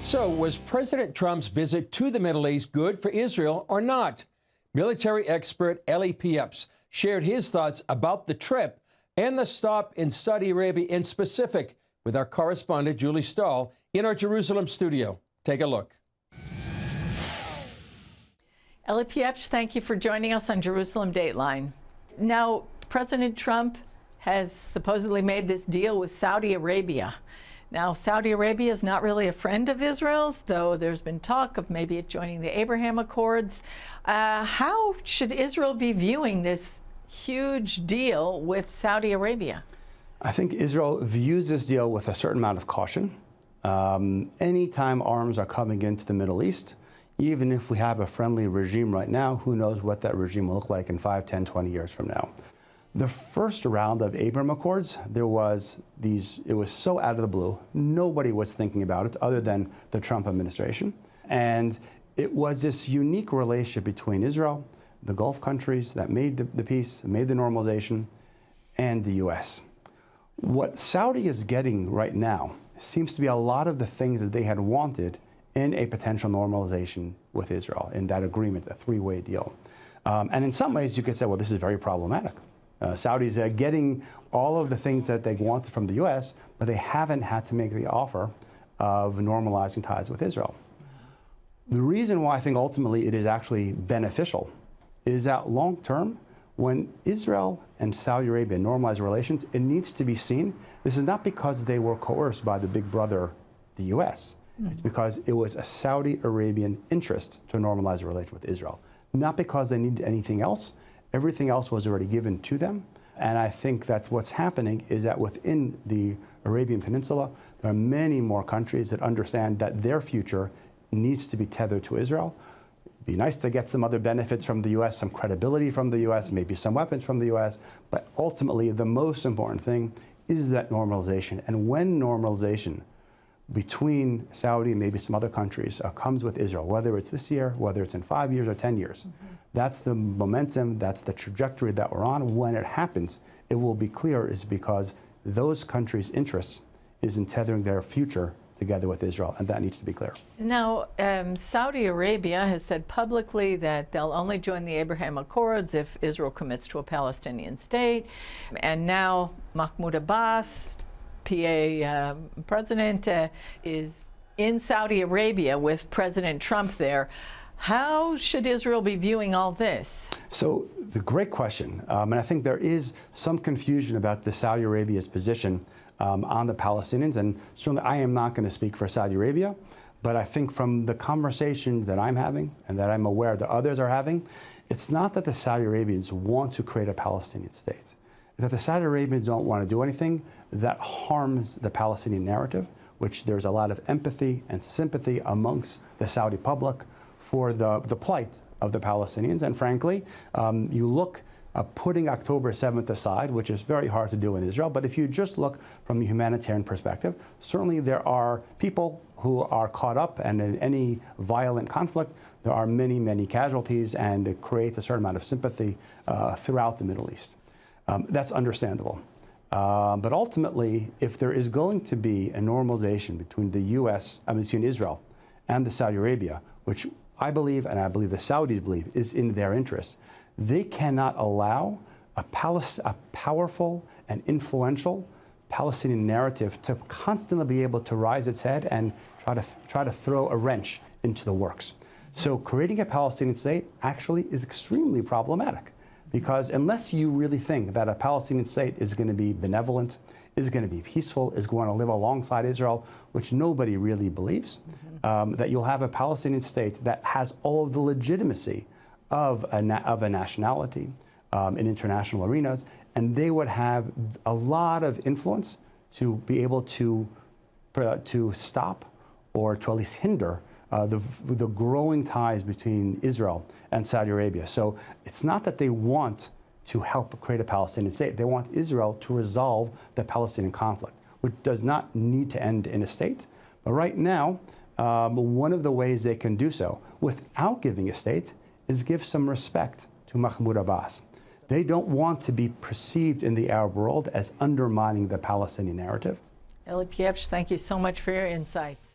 So, was President Trump's visit to the Middle East good for Israel or not? Military expert Eli Pieps shared his thoughts about the trip and the stop in Saudi Arabia in specific with our correspondent Julie Stahl in our Jerusalem studio. Take a look. Eli Pieps, thank you for joining us on Jerusalem Dateline. Now, President Trump has supposedly made this deal with Saudi Arabia. Now, Saudi Arabia is not really a friend of Israel's, though there's been talk of maybe it joining the Abraham Accords. How should Israel be viewing this huge deal with Saudi Arabia? I think Israel views this deal with a certain amount of caution. Anytime arms are coming into the Middle East, even if we have a friendly regime right now, who knows what that regime will look like in 5, 10, 20 years from now. The first round of Abraham Accords, it was so out of the blue. Nobody was thinking about it other than the Trump administration. And it was this unique relationship between Israel, the Gulf countries that made the peace, made the normalization, and the U.S. What Saudi is getting right now seems to be a lot of the things that they had wanted in a potential normalization with Israel, in that agreement, a three-way deal. And in some ways, you could say, well, this is very problematic. Saudis are getting all of the things that they wanted from the U.S., but they haven't had to make the offer of normalizing ties with Israel. The reason why I think ultimately it is actually beneficial is that long term, when Israel and Saudi Arabia normalize relations, it needs to be seen, this is not because they were coerced by the big brother, the U.S. It's because it was a Saudi Arabian interest to normalize a relation with Israel. Not because they needed anything else. Everything else was already given to them. And I think that what's happening is that within the Arabian Peninsula, there are many more countries that understand that their future needs to be tethered to Israel. It'd be nice to get some other benefits from the U.S., some credibility from the U.S., maybe some weapons from the U.S., but ultimately the most important thing is that normalization. And when normalization between Saudi and maybe some other countries comes with Israel, whether it's this year, whether it's in 5 years or 10 years. That's the momentum, that's the trajectory that we're on. When it happens, it will be clear is because those countries' interests is in tethering their future together with Israel, and that needs to be clear. Now, Saudi Arabia has said publicly that they'll only join the Abraham Accords if Israel commits to a Palestinian state. And now Mahmoud Abbas, PA president, is in Saudi Arabia with President Trump there. How should Israel be viewing all this? So, the great question, and I think there is some confusion about the Saudi Arabia's position on the Palestinians, and certainly I am not going to speak for Saudi Arabia, but I think from the conversation that I'm having and that I'm aware that others are having, it's not that the Saudi Arabians want to create a Palestinian state. It's that the Saudi Arabians don't want to do anything that harms the Palestinian narrative, which there's a lot of empathy and sympathy amongst the Saudi public for the plight of the Palestinians. And frankly, you look putting October 7th aside, which is very hard to do in Israel, but if you just look from a humanitarian perspective, certainly there are people who are caught up, and in any violent conflict, there are many, many casualties, and it creates a certain amount of sympathy throughout the Middle East. That's understandable. But ultimately, if there is going to be a normalization between between Israel and the Saudi Arabia, which I believe, and I believe the Saudis believe, is in their interest, they cannot allow a powerful and influential Palestinian narrative to constantly be able to rise its head and try to throw a wrench into the works. So creating a Palestinian state actually is extremely problematic, because unless you really think that a Palestinian state is going to be benevolent, is going to be peaceful, is going to live alongside Israel, which nobody really believes, that you'll have a Palestinian state that has all of the legitimacy of a nationality in international arenas, and they would have a lot of influence to be able to stop or to at least hinder the growing ties between Israel and Saudi Arabia. So it's not that they want to help create a Palestinian state. They want Israel to resolve the Palestinian conflict, which does not need to end in a state. But right now, one of the ways they can do so without giving a state is give some respect to Mahmoud Abbas. They don't want to be perceived in the Arab world as undermining the Palestinian narrative. Eli Pieps, thank you so much for your insights.